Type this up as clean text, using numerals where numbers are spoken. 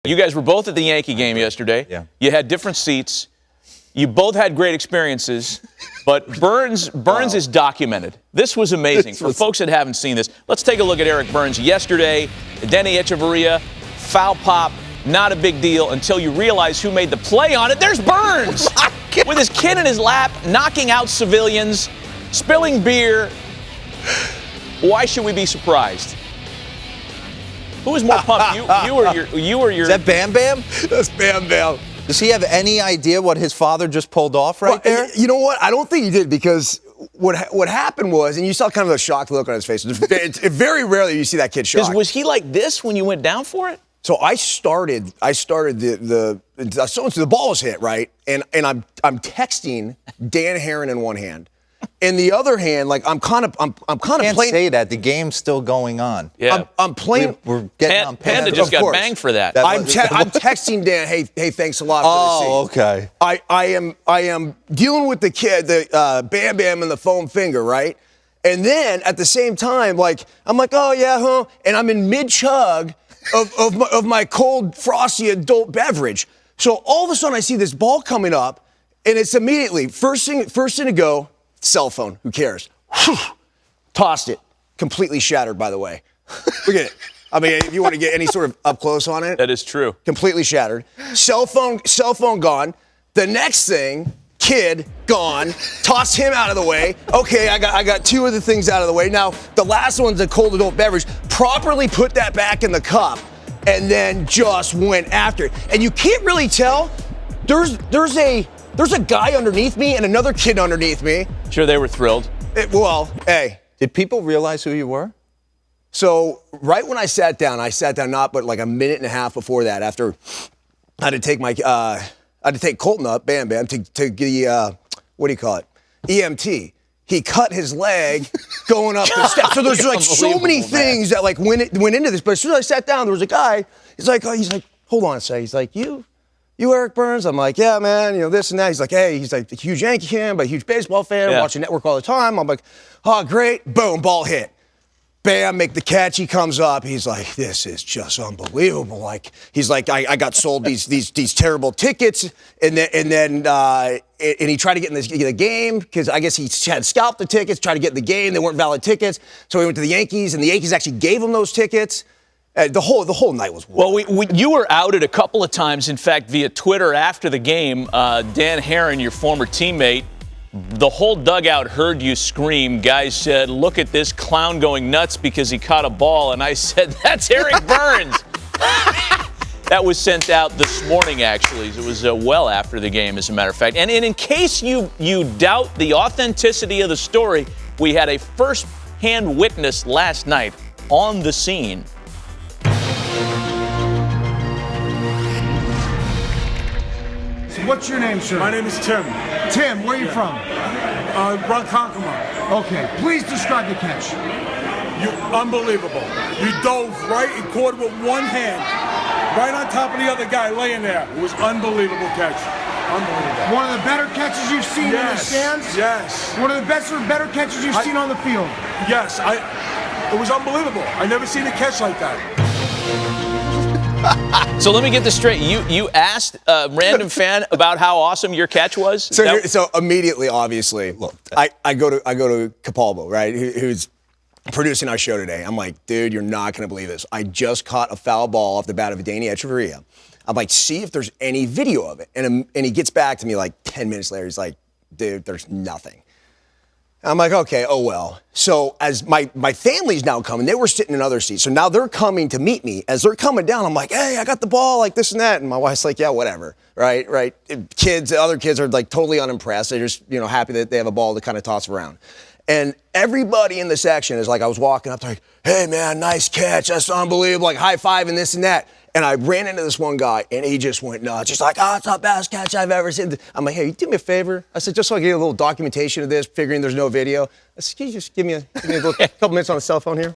You guys were both at the Yankee game yesterday. Yeah. You had different seats. You both had great experiences, but Byrnes is documented. This was amazing. For folks that haven't seen this, let's take a look at Eric Byrnes. Yesterday, Denny Echeverria, foul pop, not a big deal until you realize who made the play on it. There's Byrnes with his kid in his lap, knocking out civilians, spilling beer. Why should we be surprised? Who was more pumped? You or your? Is that Bam Bam? That's Bam Bam. Does he have any idea what his father just pulled off right there? You know what? I don't think he did, because what happened was, and you saw kind of a shocked look on his face. It's very rarely you see that kid shocked. Was he like this when you went down for it? So I started the ball was hit, right? And I'm texting Dan Herron in one hand. In the other hand, like I'm kind of Can't playing. say that. The game's still going on. Yeah. I'm playing. We're getting on Panda just got banged for that. I'm texting Dan. Hey, thanks a lot for the seat. Okay. I am dealing with the kid, the Bam Bam and the foam finger, right? And then at the same time, like I'm like, oh yeah, huh? And I'm in mid chug of my cold, frosty adult beverage. So all of a sudden I see this ball coming up, and it's immediately first thing to go. Cell phone, who cares? Tossed it. Completely shattered, by the way. Look at it. I mean, if you want to get any sort of up close on it. That is true. Completely shattered. Cell phone gone. The next thing, kid gone. Toss him out of the way. Okay, I got two of the things out of the way. Now, the last one's a cold adult beverage. Properly put that back in the cup, and then just went after it. And you can't really tell. There's a guy underneath me and another kid underneath me. Sure, they were thrilled. Hey. Did people realize who you were? So right when I sat down not but like a minute and a half before that, after I had to take Colton up, Bam Bam, to the, what do you call it? EMT. He cut his leg going up the steps. So there's like so many things that like went into this. But as soon as I sat down, there was a guy. He's like, hold on a second. He's like, You Eric Byrnes? I'm like, yeah, man, this and that. He's like, hey, he's like a huge Yankee fan, but a huge baseball fan, watching Network all the time. I'm like, oh, great. Boom, ball hit. Bam, make the catch. He comes up. He's like, this is just unbelievable. Like, he's like, I got sold these terrible tickets, and he tried to get in the game, because I guess he had scalped the tickets, tried to get in the game. They weren't valid tickets. So he went to the Yankees, and the Yankees actually gave him those tickets. The whole night was wild. Well, you were outed a couple of times, in fact, via Twitter after the game. Dan Herron, your former teammate, the whole dugout heard you scream. Guys said, look at this clown going nuts because he caught a ball. And I said, that's Eric Byrnes. That was sent out this morning, actually. It was well after the game, as a matter of fact. And in case you doubt the authenticity of the story, we had a first-hand witness last night on the scene. What's your name, sir? My name is Tim. Tim, where are you from? Ronkonkoma. Okay, please describe the catch. Unbelievable. You dove right and caught it with one hand, right on top of the other guy laying there. It was unbelievable catch. Unbelievable. One of the better catches you've seen in the stands? Yes. One of the better catches you've seen on the field? Yes. It was unbelievable. I never seen a catch like that. So let me get this straight. You asked a random fan about how awesome your catch was? So immediately, obviously, I go to Capalbo, right, who's producing our show today. I'm like, dude, you're not going to believe this. I just caught a foul ball off the bat of Denny Echeverria. I'm like, see if there's any video of it. And he gets back to me like 10 minutes later. He's like, dude, there's nothing. I'm like, okay, oh well. So as my family's now coming, they were sitting in other seats. So now they're coming to meet me. As they're coming down, I'm like, hey, I got the ball, like this and that. And my wife's like, yeah, whatever, right? Other kids are like totally unimpressed. They're just, happy that they have a ball to kind of toss around. And everybody in the section is like, I was walking up, like, hey man, nice catch, that's unbelievable, like high five and this and that. And I ran into this one guy, and he just went nuts. He's like, it's the best catch I've ever seen. I'm like, hey, you do me a favor? I said, just so I get a little documentation of this, figuring there's no video. I said, can you just give me a couple minutes on the cell phone here?